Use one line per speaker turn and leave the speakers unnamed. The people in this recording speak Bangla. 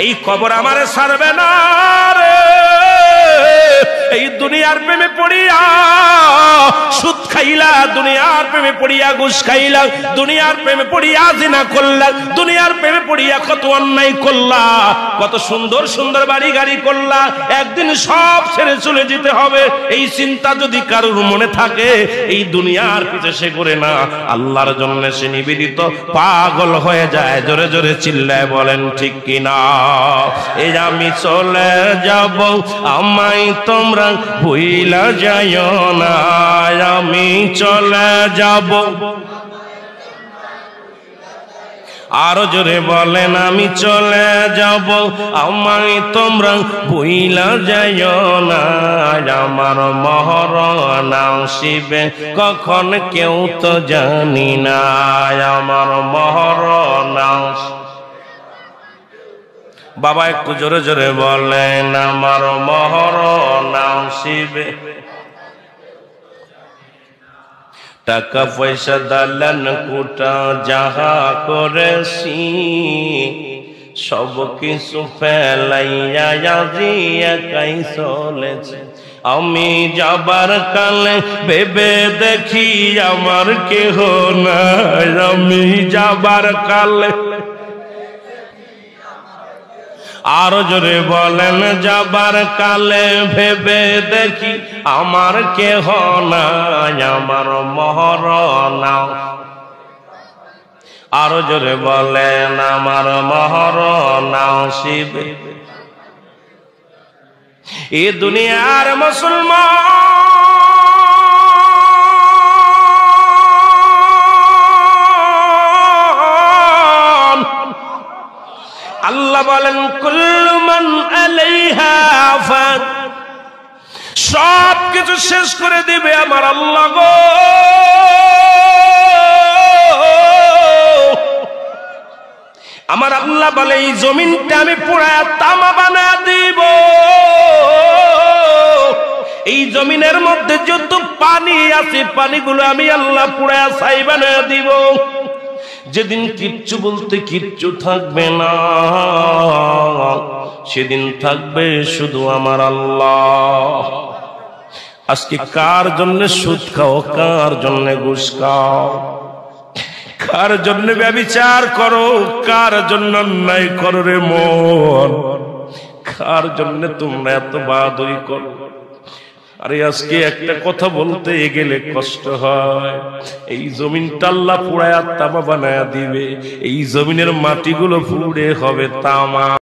এই কবর আমারে ছাড়বে না রে। এই দুনিয়ার প্রেমে পড়িয়া সুদ খাইলা, দুনিয়ার প্রেমে পড়িয়া ঘুষ খাইলা, দুনিয়ার প্রেমে পড়িয়া জিনা করলা, দুনিয়ার প্রেমে পড়িয়া কত অন্যায় করলা, কত সুন্দর সুন্দর বাড়ি গাড়ি করলা, একদিন সব ছেড়ে চলে যেতে হবে। এই চিন্তা যদি কারোর মনে থাকে, এই দুনিয়ার পিছে সে করে না, আল্লাহর জন্য সে নিবেদিত পাগল হয়ে যায়। জোরে জোরে চিল্লায় বলেন ঠিক কিনা? এই আমি চলে যাব, আমায় তোমরা ভুইলা যাইও না, আমি চলে যাব। আরো জোরে বলেন আমি চলে যাব, আমায় তোমরা ভুইলা যাইও না, আমার মরণ আসিবে কখন কেউ তো জানি না, আমার মরণ। বাবা একটু জোরে জোরে বলেন আমার মরণ আসিবে। টাকা পয়সা দালান কোটা যাহা করেছি, সব কিছু ফেলাইয়া আজি একাই চলেছে। আমি যাবার কালে ভেবে দেখি আমার কেহ নাই, আমি যাবার কালে। আরো জোরে বলেন যাবার কালে ভেবে দেখি আমার কেহ নাই, আমার মরণ। আরো জোরে বলেন আমার মরণ আসিবে। এ দুনিয়ার মুসলমান আল্লাহ বলেন কুল্লু মান আলাইহা ফান, সব কিছু শেষ করে দিবে আমার আল্লাহ গো। আমার আল্লাহ বলে এই জমিনটা আমি পুরায়া তামা বানা দিব। এই জমিনের মধ্যে যত পানি আছে পানিগুলো আমি আল্লাহ পুরায়া ছাই বানায়া দিব। যেদিন কিচ্ছু বলতে কিচ্ছু থাকবে না, সেদিন থাকবে শুধু আমার আল্লাহ। আজকে কার জন্য সুদ খাও, কার জন্য ঘুষ খাও, কার জন্য ব্যভিচার করো, কার জন্য অন্যায় করো রে মন, কার জন্য তোমরা এত বাহাদুরি করো। আরে আজকে একটা কথা বলতে গেলে কষ্ট হয়। এই জমিনটা আল্লাহ পুরায়া তামা বানায়া দিবে, এই জমিনের মাটিগুলো পুড়ে হবে তামা।